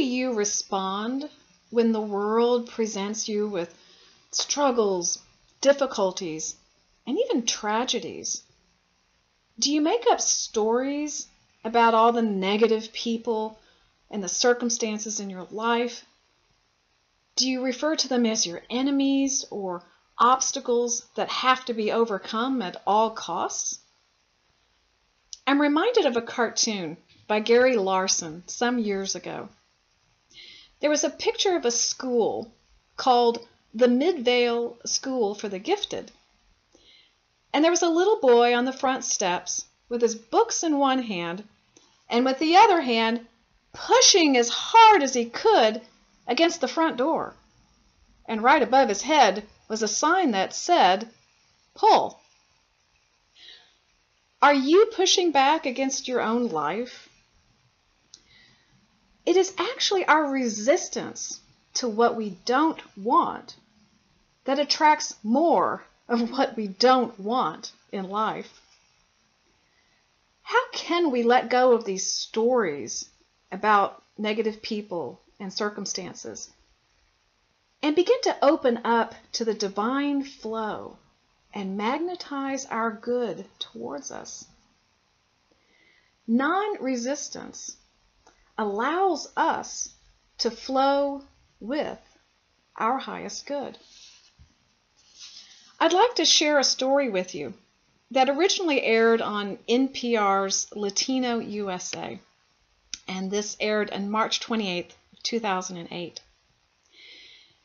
do you respond when the world presents you with struggles, difficulties, and even tragedies? Do you make up stories about all the negative people and the circumstances in your life? Do you refer to them as your enemies or obstacles that have to be overcome at all costs? I'm reminded of a cartoon by Gary Larson some years ago. There was a picture of a school called the Midvale School for the Gifted. And there was a little boy on the front steps with his books in one hand and with the other hand pushing as hard as he could against the front door. And right above his head was a sign that said, "Pull." Are you pushing back against your own life? It is actually our resistance to what we don't want that attracts more of what we don't want in life. How can we let go of these stories about negative people and circumstances and begin to open up to the divine flow and magnetize our good towards us? Non-resistance allows us to flow with our highest good. I'd like to share a story with you that originally aired on NPR's Latino USA, and this aired on March 28, 2008.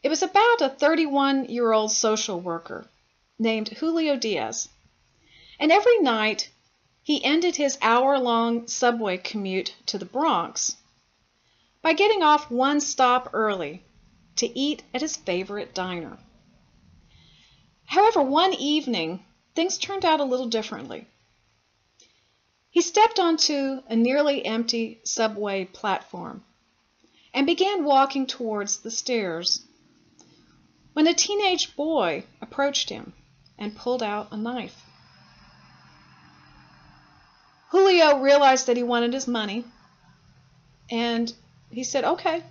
It was about a 31-year-old social worker named Julio Diaz, and every night he ended his hour-long subway commute to the Bronx by getting off one stop early to eat at his favorite diner. However, one evening, things turned out a little differently. He stepped onto a nearly empty subway platform and began walking towards the stairs when a teenage boy approached him and pulled out a knife. Julio realized that he wanted his money, and he said, "Okay,"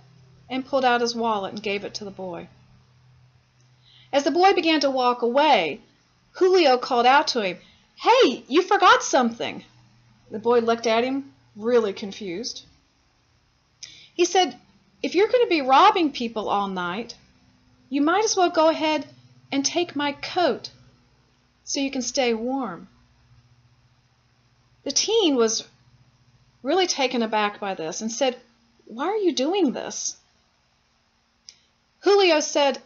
and pulled out his wallet and gave it to the boy. As the boy began to walk away, Julio called out to him, "Hey, you forgot something." The boy looked at him, really confused. He said, "If you're going to be robbing people all night, you might as well go ahead and take my coat so you can stay warm." The teen was really taken aback by this and said, "Why are you doing this?" Julio said,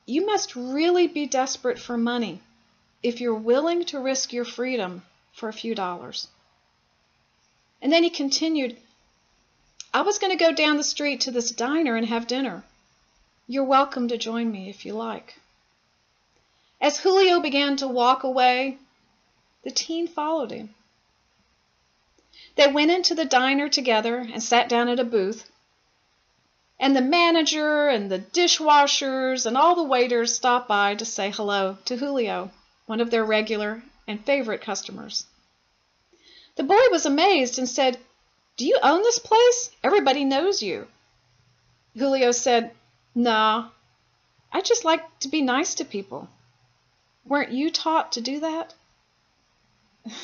"You must really be desperate for money if you're willing to risk your freedom for a few dollars." And then he continued, "I was going to go down the street to this diner and have dinner. You're welcome to join me if you like." As Julio began to walk away, the teen followed him. They went into the diner together and sat down at a booth. And the manager and the dishwashers and all the waiters stopped by to say hello to Julio, one of their regular and favorite customers. The boy was amazed and said, "Do you own this place? Everybody knows you." Julio said, "No, I just like to be nice to people. Weren't you taught to do that?"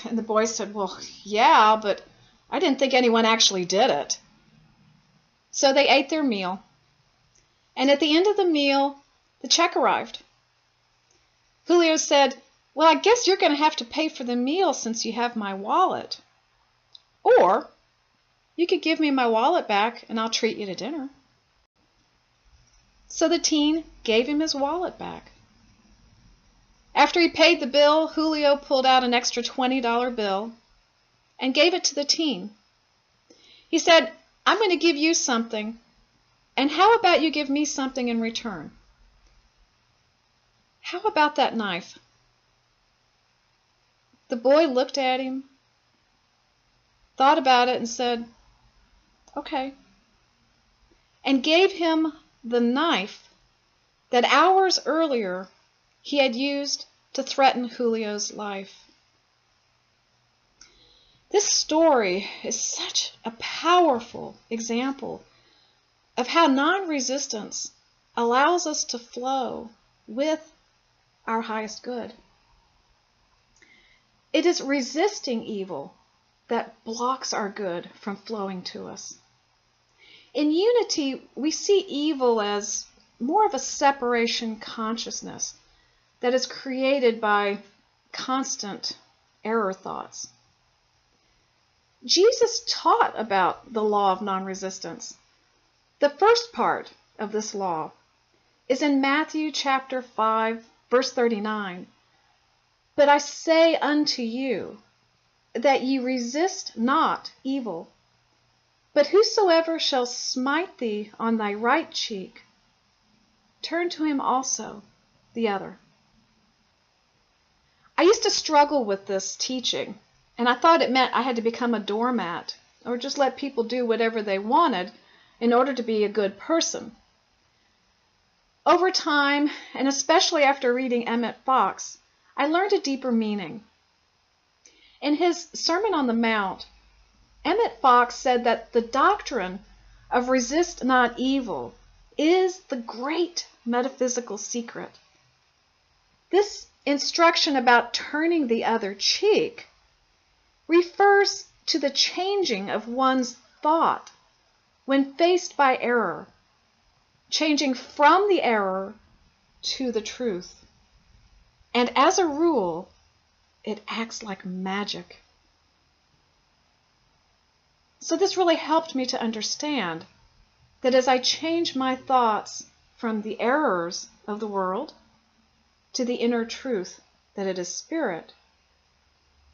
And the boy said, "Well, yeah, but I didn't think anyone actually did it." So they ate their meal. And at the end of the meal, the check arrived. Julio said, "Well, I guess you're going to have to pay for the meal since you have my wallet. Or you could give me my wallet back and I'll treat you to dinner." So the teen gave him his wallet back. After he paid the bill, Julio pulled out an extra $20 bill and gave it to the teen. He said, "I'm going to give you something, and how about you give me something in return? How about that knife?" The boy looked at him, thought about it, and said, "Okay," and gave him the knife that hours earlier he had used to threaten Julio's life. This story is such a powerful example of how non-resistance allows us to flow with our highest good. It is resisting evil that blocks our good from flowing to us. In unity, we see evil as more of a separation consciousness that is created by constant error thoughts. Jesus taught about the law of non-resistance. The first part of this law is in Matthew chapter 5, verse 39. But I say unto you, that ye resist not evil, but whosoever shall smite thee on thy right cheek, turn to him also the other. I used to struggle with this teaching, and I thought it meant I had to become a doormat or just let people do whatever they wanted in order to be a good person. Over time, and especially after reading Emmett Fox, I learned a deeper meaning. In his Sermon on the Mount, Emmett Fox said that the doctrine of resist not evil is the great metaphysical secret. This instruction about turning the other cheek refers to the changing of one's thought when faced by error, changing from the error to the truth. And as a rule, it acts like magic. So this really helped me to understand that as I change my thoughts from the errors of the world to the inner truth that it is spirit,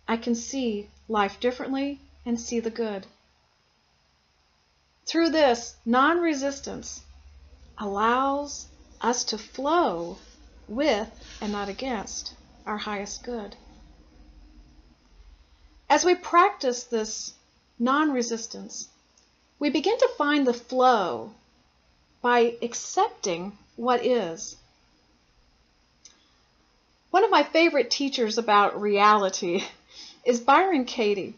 I can see life differently and see the good. Through this, non-resistance allows us to flow with and not against our highest good. As we practice this non-resistance, we begin to find the flow by accepting what is. One of my favorite teachers about reality is Byron Katie.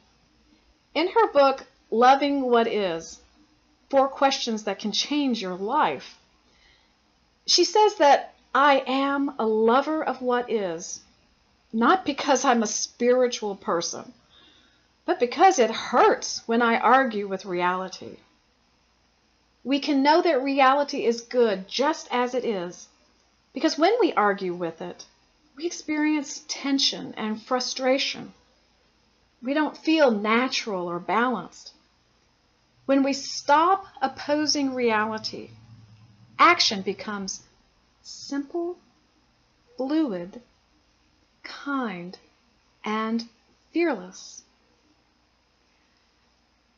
In her book, Loving What Is, 4 Questions That Can Change Your Life, she says that I am a lover of what is, not because I'm a spiritual person, but because it hurts when I argue with reality. We can know that reality is good just as it is, because when we argue with it, we experience tension and frustration. We don't feel natural or balanced. When we stop opposing reality, action becomes simple, fluid, kind, and fearless.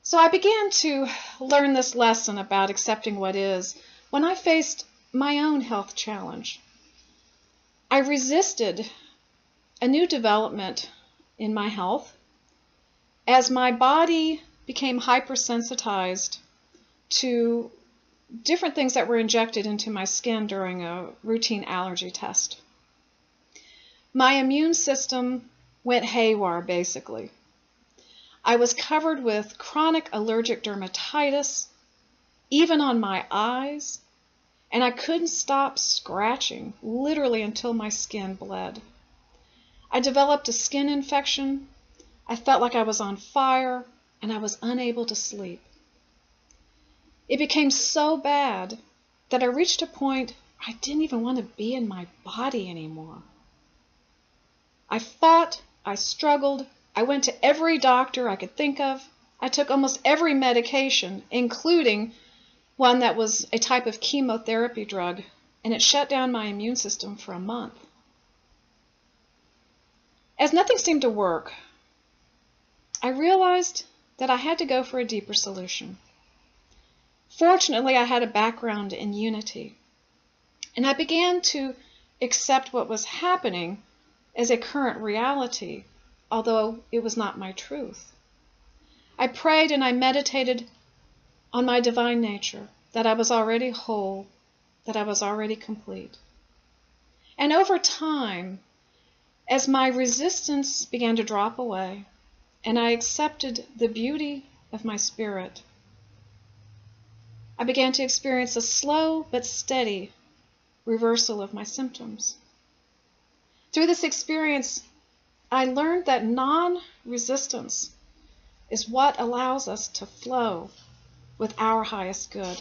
So I began to learn this lesson about accepting what is when I faced my own health challenge. I resisted a new development in my health as my body became hypersensitized to different things that were injected into my skin during a routine allergy test. My immune system went haywire, basically. I was covered with chronic allergic dermatitis, even on my eyes, and I couldn't stop scratching, literally until my skin bled. I developed a skin infection. I felt like I was on fire, and I was unable to sleep. It became so bad that I reached a point I didn't even want to be in my body anymore. I fought, I struggled, I went to every doctor I could think of. I took almost every medication, including one that was a type of chemotherapy drug, and it shut down my immune system for a month. As nothing seemed to work, I realized that I had to go for a deeper solution. Fortunately, I had a background in unity, and I began to accept what was happening as a current reality, although it was not my truth. I prayed and I meditated on my divine nature, that I was already whole, that I was already complete. And over time, as my resistance began to drop away, and I accepted the beauty of my spirit, I began to experience a slow but steady reversal of my symptoms. Through this experience, I learned that non-resistance is what allows us to flow with our highest good.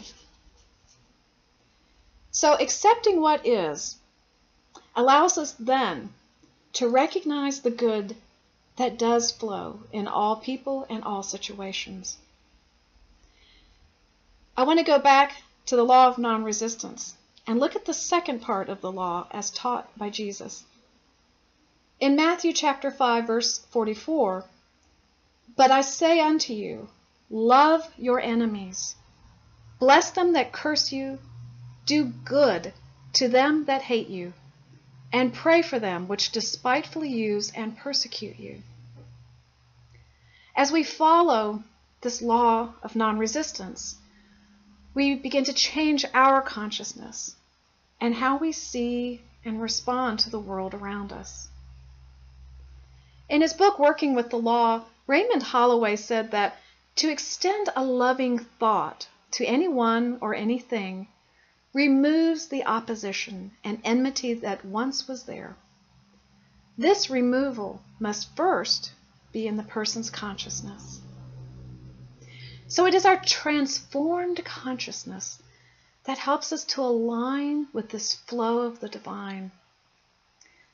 So accepting what is allows us then to recognize the good that does flow in all people and all situations. I want to go back to the law of non-resistance and look at the second part of the law as taught by Jesus. In Matthew chapter 5, verse 44, "But I say unto you, love your enemies, bless them that curse you, do good to them that hate you, and pray for them which despitefully use and persecute you." As we follow this law of non-resistance, we begin to change our consciousness and how we see and respond to the world around us. In his book, Working with the Law, Raymond Holloway said that to extend a loving thought to anyone or anything removes the opposition and enmity that once was there. This removal must first be in the person's consciousness. So it is our transformed consciousness that helps us to align with this flow of the divine.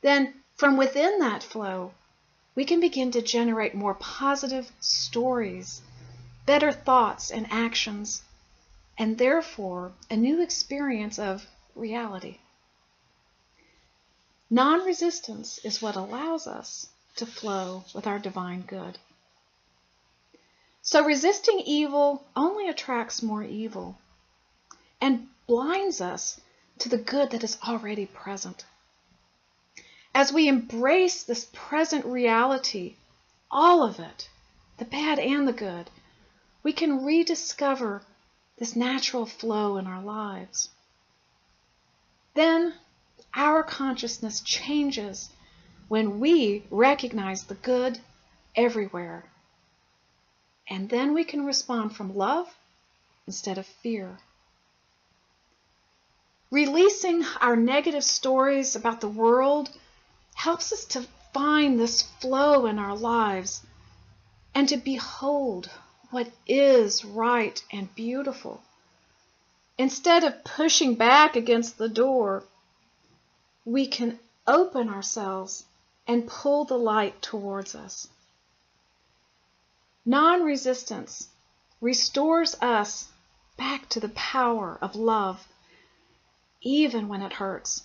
Then, from within that flow, we can begin to generate more positive stories, better thoughts and actions, and therefore a new experience of reality. Non-resistance is what allows us to flow with our divine good. So resisting evil only attracts more evil and blinds us to the good that is already present. As we embrace this present reality, all of it, the bad and the good, we can rediscover this natural flow in our lives. Then our consciousness changes when we recognize the good everywhere. And then we can respond from love instead of fear. Releasing our negative stories about the world helps us to find this flow in our lives and to behold what is right and beautiful. Instead of pushing back against the door, we can open ourselves and pull the light towards us. Non-resistance restores us back to the power of love, even when it hurts.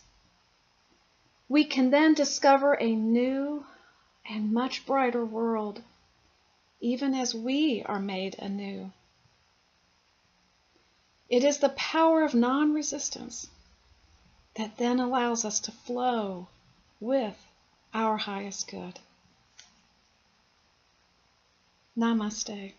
We can then discover a new and much brighter world, even as we are made anew. It is the power of non-resistance that then allows us to flow with our highest good. Namaste.